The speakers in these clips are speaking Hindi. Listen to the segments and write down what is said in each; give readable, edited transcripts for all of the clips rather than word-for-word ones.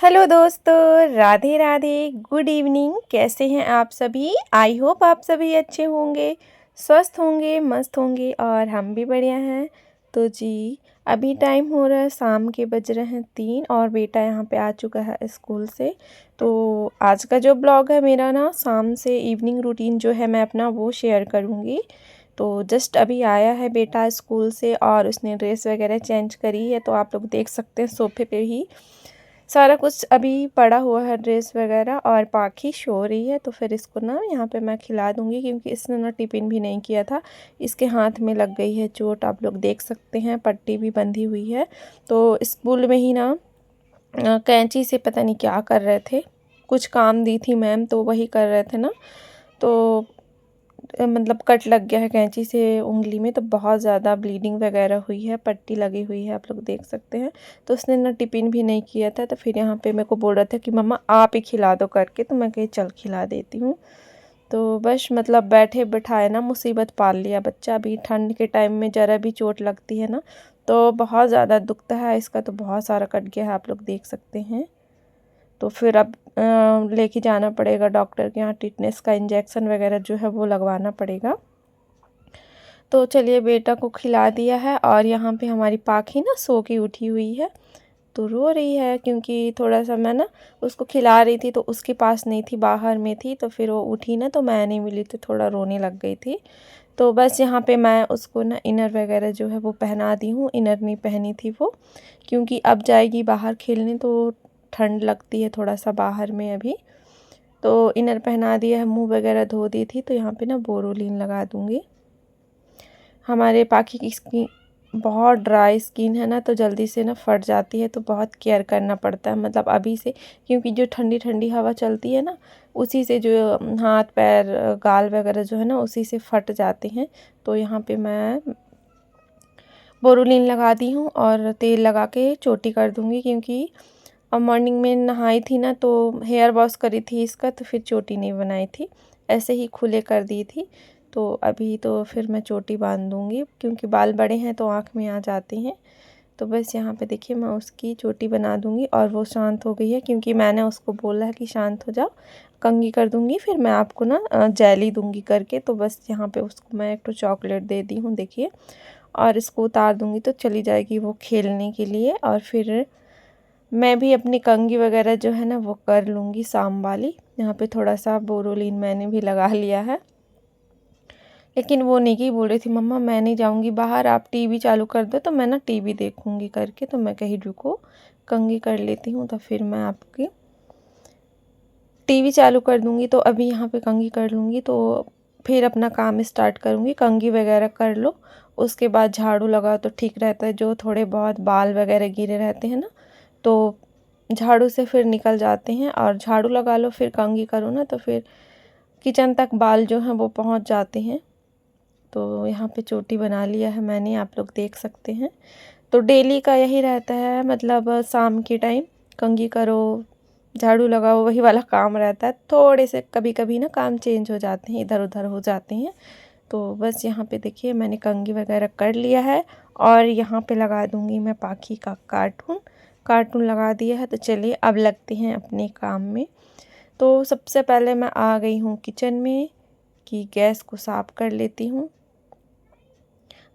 हेलो दोस्तों, राधे राधे, गुड इवनिंग। कैसे हैं आप सभी? आई होप आप सभी अच्छे होंगे, स्वस्थ होंगे, मस्त होंगे और हम भी बढ़िया हैं। तो जी, अभी टाइम हो रहा है, शाम के बज रहे हैं 3 और बेटा यहाँ पे आ चुका है स्कूल से। तो आज का जो ब्लॉग है मेरा ना, शाम से इवनिंग रूटीन जो है मैं अपना वो शेयर करूँगी। तो जस्ट अभी आया है बेटा स्कूल से और उसने ड्रेस वगैरह चेंज करी है, तो आप लोग देख सकते हैं सोफ़े पे ही सारा कुछ अभी पड़ा हुआ है, ड्रेस वगैरह। और पाखी सो रही है, तो फिर इसको ना यहाँ पे मैं खिला दूँगी क्योंकि इसने ना टिफ़िन भी नहीं किया था। इसके हाथ में लग गई है चोट, आप लोग देख सकते हैं, पट्टी भी बंधी हुई है। तो स्कूल में ही ना कैंची से पता नहीं क्या कर रहे थे, कुछ काम दी थी मैम, तो वही कर रहे थे ना। तो मतलब कट लग गया है कैंची से उंगली में, तो बहुत ज़्यादा ब्लीडिंग वगैरह हुई है, पट्टी लगी हुई है, आप लोग देख सकते हैं। तो उसने ना टिफ़िन भी नहीं किया था, तो फिर यहाँ पे मेरे को बोल रहा था कि मम्मा आप ही खिला दो करके, तो मैं कही चल खिला देती हूँ। तो बस मतलब बैठे बिठाए ना मुसीबत पाल लिया बच्चा। अभी ठंड के टाइम में ज़रा भी चोट लगती है ना, तो बहुत ज़्यादा दुखता है। इसका तो बहुत सारा कट गया है, आप लोग देख सकते हैं। तो फिर अब लेके जाना पड़ेगा डॉक्टर के यहाँ, टिटनेस का इंजेक्शन वगैरह जो है वो लगवाना पड़ेगा। तो चलिए, बेटा को खिला दिया है और यहाँ पे हमारी पाखी ना सो के उठी हुई है, तो रो रही है क्योंकि थोड़ा सा मैं ना उसको खिला रही थी, तो उसके पास नहीं थी, बाहर में थी। तो फिर वो उठी ना, तो मैं नहीं मिली, तो थोड़ा रोने लग गई थी। तो बस यहाँ पे मैं उसको ना इनर वगैरह जो है वो पहना दी हूँ। इनर नहीं पहनी थी वो, क्योंकि अब जाएगी बाहर खेलने, तो ठंड लगती है थोड़ा सा बाहर में अभी। तो इनर पहना दिया है, मुँह वगैरह धो दी थी। तो यहाँ पे ना बोरोलिन लगा दूँगी। हमारे पाखी की स्किन बहुत ड्राई स्किन है ना, तो जल्दी से ना फट जाती है, तो बहुत केयर करना पड़ता है मतलब अभी से, क्योंकि जो ठंडी ठंडी हवा चलती है ना, उसी से जो हाथ पैर गाल वगैरह जो है ना, उसी से फट जाते हैं। तो यहाँ पे मैं बोरोलिन लगा दी हूँ और तेल लगा के चोटी कर दूँगी, क्योंकि अब मॉर्निंग में नहाई थी ना, तो हेयर वॉश करी थी इसका, तो फिर चोटी नहीं बनाई थी, ऐसे ही खुले कर दी थी। तो अभी तो फिर मैं चोटी बांध दूँगी, क्योंकि बाल बड़े हैं तो आँख में आ जाते हैं। तो बस यहाँ पे देखिए, मैं उसकी चोटी बना दूँगी और वो शांत हो गई है, क्योंकि मैंने उसको बोला है कि शांत हो जाओ, कंघी कर दूँगी, फिर मैं आपको ना जेली दूँगी करके। तो बस यहाँ पे उसको मैं एक तो चॉकलेट दे दी हूँ देखिए, और इसको उतार दूँगी तो चली जाएगी वो खेलने के लिए। और फिर मैं भी अपनी कंघी वगैरह जो है ना वो कर लूँगी शाम वाली। यहाँ पे थोड़ा सा बोरोलिन मैंने भी लगा लिया है, लेकिन वो निकी बोल रही थी मम्मा मैं नहीं जाऊँगी बाहर, आप टीवी चालू कर दो, तो मैं ना टीवी देखूँगी करके। तो मैं कही रुको, कंघी कर लेती हूँ, तो फिर मैं आपकी टीवी चालू कर दूँगी। तो अभी यहाँ पे कंघी कर लूँगी, तो फिर अपना काम स्टार्ट करूँगी। कंघी वगैरह कर लो, उसके बाद झाड़ू लगाओ तो ठीक रहता है। जो थोड़े बहुत बाल वगैरह गिरे रहते हैं ना, तो झाड़ू से फिर निकल जाते हैं। और झाड़ू लगा लो फिर कंघी करो ना, तो फिर किचन तक बाल जो हैं वो पहुंच जाते हैं। तो यहाँ पे चोटी बना लिया है मैंने, आप लोग देख सकते हैं। तो डेली का यही रहता है, मतलब शाम के टाइम कंघी करो, झाड़ू लगाओ, वही वाला काम रहता है। थोड़े से कभी कभी ना काम चेंज हो जाते हैं, इधर उधर हो जाते हैं। तो बस यहाँ पे देखिए, मैंने कंघी वगैरह कर लिया है और यहाँ पे लगा दूँगी मैं पाखी का कार्टून। कार्टून लगा दिया है, तो चलिए अब लगते हैं अपने काम में। तो सबसे पहले मैं आ गई हूँ किचन में कि गैस को साफ़ कर लेती हूँ।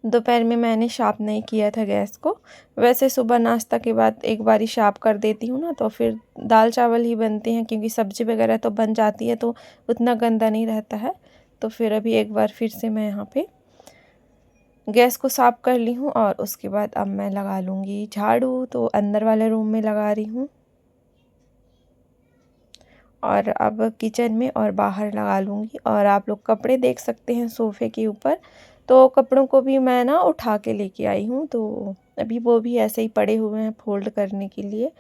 दोपहर में मैंने साफ़ नहीं किया था गैस को, वैसे सुबह नाश्ता के बाद एक बारी साफ़ कर देती हूँ ना, तो फिर दाल चावल ही बनते हैं, क्योंकि सब्ज़ी वगैरह तो बन जाती है, तो उतना गंदा नहीं रहता है। तो फिर अभी एक बार फिर से मैं यहाँ पे गैस को साफ़ कर ली हूँ और उसके बाद अब मैं लगा लूँगी झाड़ू। तो अंदर वाले रूम में लगा रही हूँ और अब किचन में और बाहर लगा लूँगी। और आप लोग कपड़े देख सकते हैं सोफ़े के ऊपर, तो कपड़ों को भी मैं ना उठा के लेके आई हूँ, तो अभी वो भी ऐसे ही पड़े हुए हैं फोल्ड करने के लिए।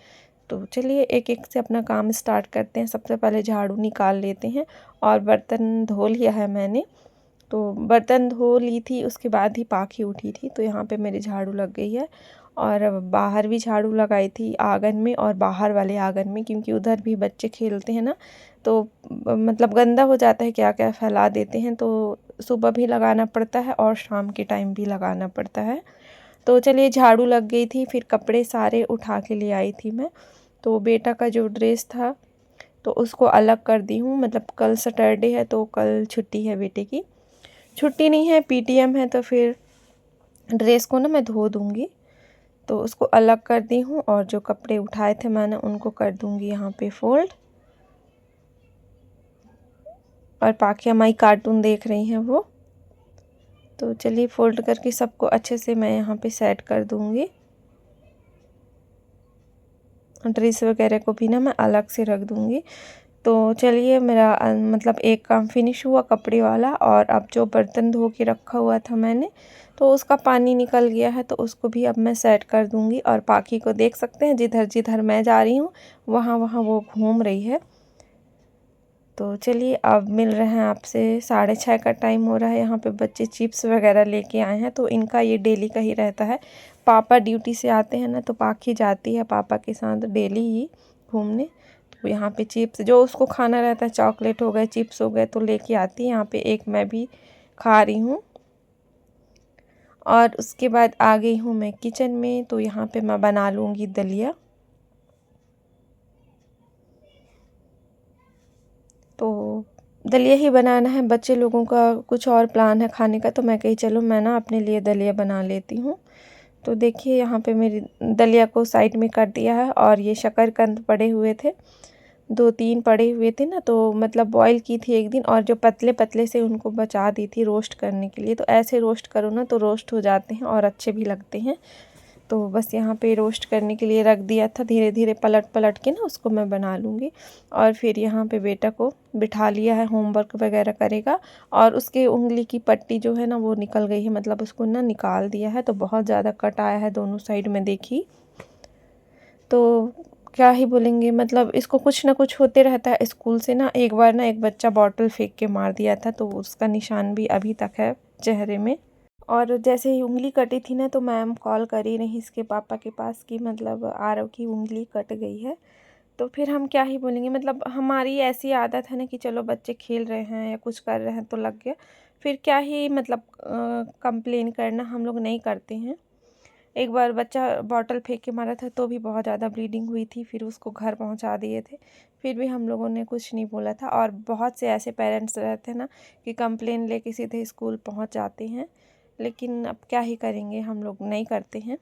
तो चलिए एक एक से अपना काम स्टार्ट करते हैं। सबसे पहले झाड़ू निकाल लेते हैं और बर्तन धो लिया है मैंने। तो बर्तन धो ली थी, उसके बाद ही पाखी उठी थी, तो यहाँ पे मेरी झाड़ू लग गई है। और बाहर भी झाड़ू लगाई थी, आंगन में और बाहर वाले आंगन में, क्योंकि उधर भी बच्चे खेलते हैं ना, तो मतलब गंदा हो जाता है, क्या क्या फैला देते हैं। तो सुबह भी लगाना पड़ता है और शाम के टाइम भी लगाना पड़ता है। तो चलिए झाड़ू लग गई थी, फिर कपड़े सारे उठा के ले आई थी मैं। तो बेटा का जो ड्रेस था तो उसको अलग कर दी हूँ। मतलब कल सैटरडे है तो कल छुट्टी है बेटे की। छुट्टी नहीं है, पीटीएम है, तो फिर ड्रेस को ना मैं धो दूँगी। तो उसको अलग कर दी हूँ और जो कपड़े उठाए थे मैंने उनको कर दूँगी यहाँ पे फ़ोल्ड। और पाखी हमारी कार्टून देख रही हैं वो। तो चलिए फ़ोल्ड करके सबको अच्छे से मैं यहाँ पे सेट कर दूँगी। ड्रेस वगैरह को भी ना मैं अलग से रख दूँगी। तो चलिए मेरा मतलब एक काम फिनिश हुआ कपड़े वाला। और अब जो बर्तन धो के रखा हुआ था मैंने तो उसका पानी निकल गया है, तो उसको भी अब मैं सेट कर दूँगी। और पाखी को देख सकते हैं, जिधर जिधर मैं जा रही हूँ वहाँ वहाँ वो घूम रही है। तो चलिए अब मिल रहे हैं आपसे। 6:30 का टाइम हो रहा है। यहाँ पे बच्चे चिप्स वगैरह लेके आए हैं, तो इनका ये डेली का ही रहता है। पापा ड्यूटी से आते हैं ना तो पाखी जाती है पापा के साथ डेली ही घूमने। तो यहाँ पे चिप्स जो उसको खाना रहता है, चॉकलेट हो गए, चिप्स हो गए, तो लेके आती है। यहाँ पे एक मैं भी खा रही हूँ। और उसके बाद आ गई हूँ मैं किचन में। तो यहाँ पे मैं बना लूँगी दलिया। तो दलिया ही बनाना है, बच्चे लोगों का कुछ और प्लान है खाने का, तो मैं कही चलो मैं ना अपने लिए दलिया बना लेती हूँ। तो देखिए यहाँ पे मेरी दलिया को साइड में कर दिया है। और ये शकरकंद पड़े हुए थे, 2-3 पड़े हुए थे ना, तो मतलब बॉईल की थी एक दिन। और जो पतले पतले से उनको बचा दी थी रोस्ट करने के लिए। तो ऐसे रोस्ट करो ना तो रोस्ट हो जाते हैं और अच्छे भी लगते हैं। तो बस यहाँ पे रोस्ट करने के लिए रख दिया था। धीरे धीरे पलट पलट के ना उसको मैं बना लूँगी। और फिर यहाँ पे बेटा को बिठा लिया है, होमवर्क वगैरह करेगा। और उसके उंगली की पट्टी जो है ना वो निकल गई है, मतलब उसको ना निकाल दिया है। तो बहुत ज़्यादा कट आया है दोनों साइड में, देखी। तो क्या ही बोलेंगे, मतलब इसको कुछ ना कुछ होते रहता है। स्कूल से ना एक बार ना एक बच्चा बॉटल फेंक के मार दिया था, तो उसका निशान भी अभी तक है चेहरे में। और जैसे ही उंगली कटी थी ना तो मैम कॉल कर ही रही इसके पापा के पास कि मतलब आरव की उंगली कट गई है। तो फिर हम क्या ही बोलेंगे, मतलब हमारी ऐसी आदत है ना कि चलो बच्चे खेल रहे हैं या कुछ कर रहे हैं तो लग गया। फिर क्या ही मतलब कंप्लेन करना, हम लोग नहीं करते हैं। एक बार बच्चा बॉटल फेंक के मारा था तो भी बहुत ज़्यादा ब्लीडिंग हुई थी, फिर उसको घर पहुंचा दिए थे। फिर भी हम लोगों ने कुछ नहीं बोला था। और बहुत से ऐसे पेरेंट्स रहते हैं ना कि कंप्लेन लेके सीधे स्कूल पहुंच जाते हैं, लेकिन अब क्या ही करेंगे, हम लोग नहीं करते हैं।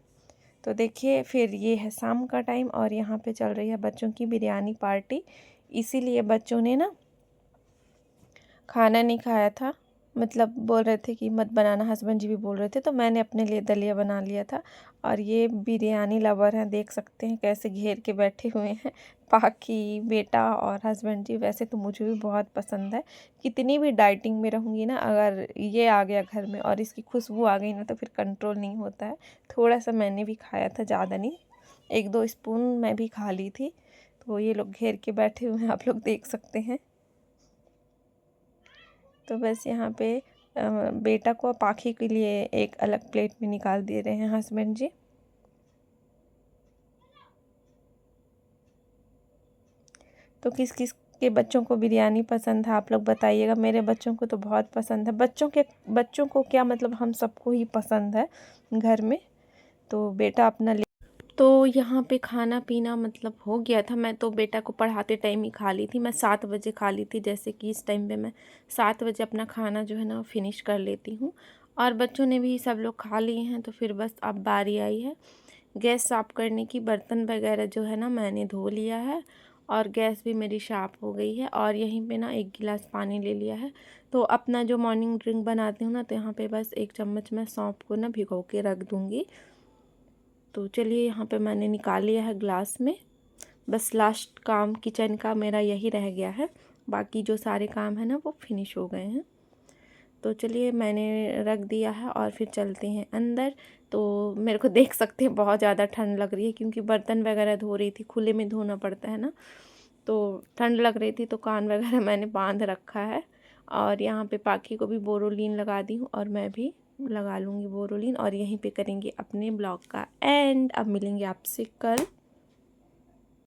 तो देखिए फिर ये है शाम का टाइम और यहाँ पे चल रही है बच्चों की बिरयानी पार्टी। इसीलिए बच्चों ने ना खाना नहीं खाया था, मतलब बोल रहे थे कि मत बनाना, हस्बैंड जी भी बोल रहे थे। तो मैंने अपने लिए दलिया बना लिया था। और ये बिरयानी लवर हैं, देख सकते हैं कैसे घेर के बैठे हुए हैं। पाखी, बेटा और हस्बैंड जी। वैसे तो मुझे भी बहुत पसंद है। कितनी भी डाइटिंग में रहूँगी ना, अगर ये आ गया घर में और इसकी खुशबू आ गई ना तो फिर कंट्रोल नहीं होता है। थोड़ा सा मैंने भी खाया था, ज़्यादा नहीं, 1-2 स्पून मैं भी खा ली थी। तो ये लोग घेर के बैठे हुए हैं, आप लोग देख सकते हैं। तो बस यहाँ पे बेटा को पाखी के लिए एक अलग प्लेट में निकाल दे रहे हैं हस्बैंड जी। तो किस किस के बच्चों को बिरयानी पसंद है आप लोग बताइएगा। मेरे बच्चों को तो बहुत पसंद है। बच्चों को क्या, मतलब हम सबको ही पसंद है घर में। तो बेटा अपना तो यहाँ पे खाना पीना मतलब हो गया था। मैं तो बेटा को पढ़ाते टाइम ही खा ली थी। मैं 7 बजे खा ली थी, जैसे कि इस टाइम पे मैं 7 बजे अपना खाना जो है ना फिनिश कर लेती हूँ। और बच्चों ने भी सब लोग खा लिए हैं। तो फिर बस अब बारी आई है गैस साफ़ करने की। बर्तन वगैरह जो है ना मैंने धो लिया है और गैस भी मेरी साफ़ हो गई है। और यहीं पे ना 1 गिलास पानी ले लिया है। तो अपना जो मॉर्निंग ड्रिंक बनाती हूँ ना, तो यहाँ पे बस 1 चम्मच मैं सौंफ को ना भिगो के रख दूँगी। तो चलिए यहाँ पे मैंने निकाल लिया है ग्लास में। बस लास्ट काम किचन का मेरा यही रह गया है, बाकी जो सारे काम है ना वो फिनिश हो गए हैं। तो चलिए मैंने रख दिया है और फिर चलते हैं अंदर। तो मेरे को देख सकते हैं बहुत ज़्यादा ठंड लग रही है, क्योंकि बर्तन वगैरह धो रही थी, खुले में धोना पड़ता है ना। तो ठंड लग रही थी तो कान वगैरह मैंने बांध रखा है। और यहाँ पे पाखी को भी बोरोलीन लगा दी हूँ और मैं भी लगा लूँगी बोरोलीन। और यहीं पे करेंगे अपने ब्लॉग का एंड। अब मिलेंगे आपसे कल।